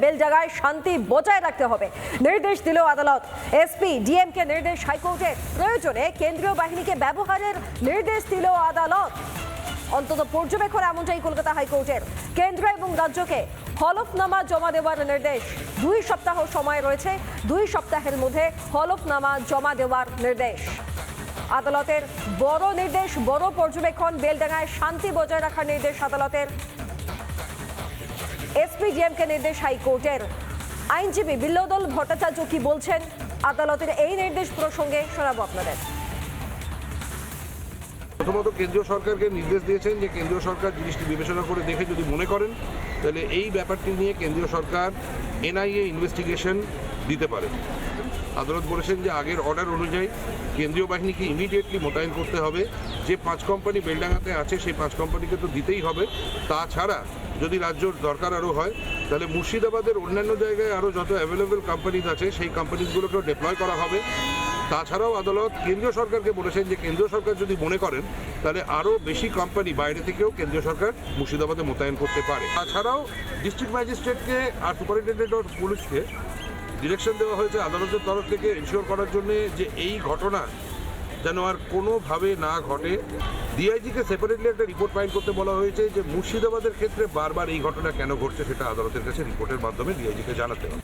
বেলডাঙ্গায় শান্তি বজায় রাখতে হবে নির্দেশ দিল আদালত। এসপি ডিএমকে নির্দেশ হাইকোর্টের, প্রয়োজনে কেন্দ্রীয় বাহিনীকে ব্যবহারের নির্দেশ দিল আদালত। অন্তত পর্যবেক্ষণ এমনটাই কলকাতা হাইকোর্টের। কেন্দ্র এবং রাজ্যকে হলফনামা জমা দেওয়ার নির্দেশ। 2 সপ্তাহ সময় রয়েছে, 2 সপ্তাহের মধ্যে হলফনামা জমা দেওয়ার নির্দেশ। আদালতের বড় নির্দেশ, বড় পর্যবেক্ষণ, বেলডাঙ্গায় শান্তি বজায় রাখার নির্দেশ আদালতের। এসপি ডিএমকে নির্দেশ হাইকোর্টের। আইনজীবী বিল্লদল ভট্টাচার্য কি বলছেন আদালতের এই নির্দেশ প্রসঙ্গে শোনাবো আপনাদের। প্রথমত কেন্দ্রীয় সরকারকে নির্দেশ দিয়েছেন যে কেন্দ্রীয় সরকার জিনিসটি বিবেচনা করে দেখে যদি মনে করেন তাহলে এই ব্যাপারটি নিয়ে কেন্দ্রীয় সরকার এনআইএ ইনভেস্টিগেশন দিতে পারে। আদালত বলেছেন যে আগের অর্ডার অনুযায়ী কেন্দ্রীয় বাহিনীকে ইমিডিয়েটলি মোতায়েন করতে হবে। যে 5 কোম্পানি বেলডাঙ্গাতে আছে সেই 5 কোম্পানিকে তো দিতেই হবে। তাছাড়া যদি রাজ্যর দরকার আরও হয় তাহলে মুর্শিদাবাদের অন্যান্য জায়গায় আরও যত অ্যাভেলেবেল কোম্পানিজ আছে সেই কোম্পানিগুলোকেও ডিপ্লয় করা হবে। তাছাড়াও আদালত কেন্দ্রীয় সরকারকে বলেছেন যে কেন্দ্রীয় সরকার যদি মনে করেন তাহলে আরও বেশি কোম্পানি বাইরে থেকেও কেন্দ্রীয় সরকার মুর্শিদাবাদে মোতায়েন করতে পারে। তাছাড়াও ডিস্ট্রিক্ট ম্যাজিস্ট্রেটকে আর সুপারিনটেন্ডেন্ট অফ পুলিশকে ডিরেকশন দেওয়া হয়েছে আদালতের তরফ থেকে এনশিওর করার জন্য যে এই ঘটনা যেন আর কোনোভাবে না ঘটে। ডিআইজিকে সেপারেটলি একটা রিপোর্ট ফাইল করতে বলা হয়েছে যে মুর্শিদাবাদের ক্ষেত্রে বারবার এই ঘটনা কেন ঘটছে সেটা আদালতের কাছে রিপোর্টের মাধ্যমে ডিআইজিকে জানাতে হবে।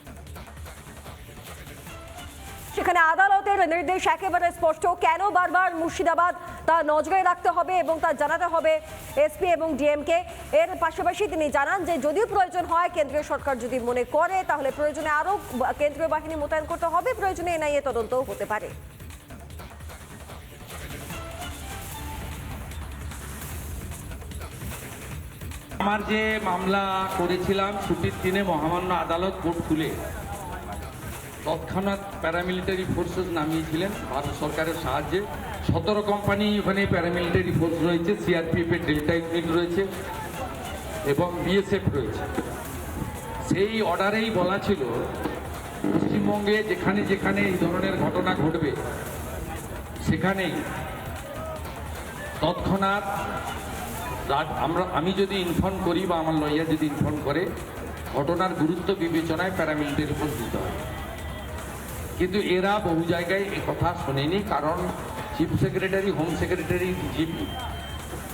সেখানে আদালতের নির্দেশ একেবারে স্পষ্ট, কেন বারবার মুর্শিদাবাদ তা নজরে রাখতে হবে এবং তা জানাতে হবে এসপি এবং ডিএমকে। এর পাশাপাশি তিনি জানান যে যদি প্রয়োজন হয় কেন্দ্রীয় সরকার যদি মনে করে তাহলে প্রয়োজনে আরও কেন্দ্রীয় বাহিনী মোতায়েন করতে হবে, প্রয়োজনে এনআইএ তদন্তও হতে পারে। আমার যে মামলা করেছিলাম ছুটির দিনে মহামান্য আদালত কোর্ট খুলে তৎক্ষণাৎ প্যারামিলিটারি ফোর্সেস নামিয়েছিলেন ভারত সরকারের সাহায্যে। 17 কোম্পানি ওখানে প্যারামিলিটারি ফোর্স রয়েছে, সিআরপিএফ এর ডেল্টা ইউনিট রয়েছে এবং বিএসএফ রয়েছে। সেই অর্ডারেই বলা ছিল পশ্চিমবঙ্গে যেখানে যেখানে এই ধরনের ঘটনা ঘটবে সেখানেই তৎক্ষণাৎ আমি যদি ইনফর্ম করি বা আমার লয়ার যদি ইনফর্ম করে ঘটনার গুরুত্ব বিবেচনায় প্যারামিলিটারি ফোর্স দিতে হবে। কিন্তু এরা বহু জায়গায় এ কথা শোনেনি, কারণ chief secretary, home secretary, DGP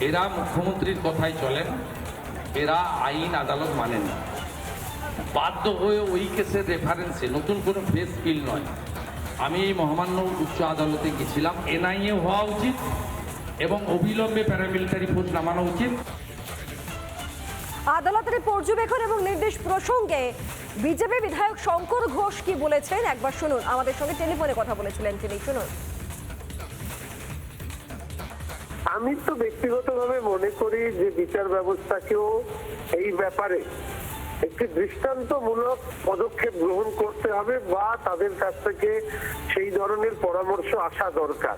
এরা মুখ্যমন্ত্রীর কথাই চলেন, এরা আইন আদালত মানেন না। বাধ্য হয়ে ওই কেসের রেফারেন্সে, নতুন কোনো ফ্রেশ বিল নয়, আমি এই মহামান্য উচ্চ আদালতে গেছিলাম। এনআইএ হওয়া উচিত এবং অবিলম্বে প্যারামিলিটারি ফোর্স নামানো উচিত। আদালতের পর্যবেক্ষণ এবং নির্দেশ প্রসঙ্গে বিজেপি বিধায়ক শঙ্কর ঘোষ কি বলেছেন একবার শুনুন। আমাদের সঙ্গে টেলিফোনে কথা বলেছিলেন তিনি, শুনুন। আমি তো ব্যক্তিগতভাবে মনে করি যে বিচার ব্যবস্থাকেও এই ব্যাপারে একটি দৃষ্টান্তমূলক পদক্ষেপ গ্রহণ করতে হবে বা তাদের কাছ থেকে সেই ধরনের পরামর্শ আসা দরকার।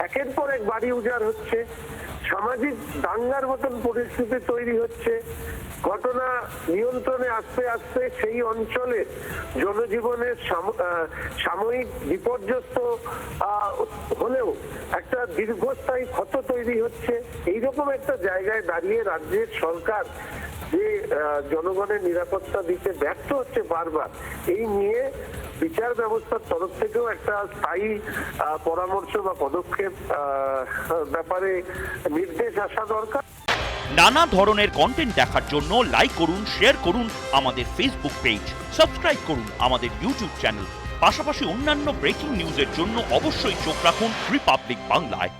একের পর এক বাড়ি উজাড় হচ্ছে, সামাজিক দাঙ্গার মতন পরিস্থিতি তৈরি হচ্ছে, ঘটনা নিয়ন্ত্রণে আসতে আসতে সেই অঞ্চলে জনজীবনের সাময়িক বিপর্যস্ত হলেও একটা দীর্ঘস্থায়ী ক্ষত তৈরি হচ্ছে। এইরকম একটা জায়গায় দাঁড়িয়ে রাজ্যের সরকার যে জনগণের নিরাপত্তা দিতে ব্যর্থ হচ্ছে বারবার, এই নিয়ে বিচার ব্যবস্থার তরফ থেকেও একটা স্থায়ী পরামর্শ বা পদক্ষেপ ব্যাপারে নির্দেশ আসা দরকার। নানা ধরনের কন্টেন্ট দেখার জন্য লাইক করুন, শেয়ার করুন আমাদের ফেসবুক পেজ, সাবস্ক্রাইব করুন আমাদের ইউটিউব চ্যানেল। পাশাপাশি অন্যান্য ব্রেকিং নিউজের জন্য অবশ্যই চোখ রাখুন রিপাবলিক বাংলায়।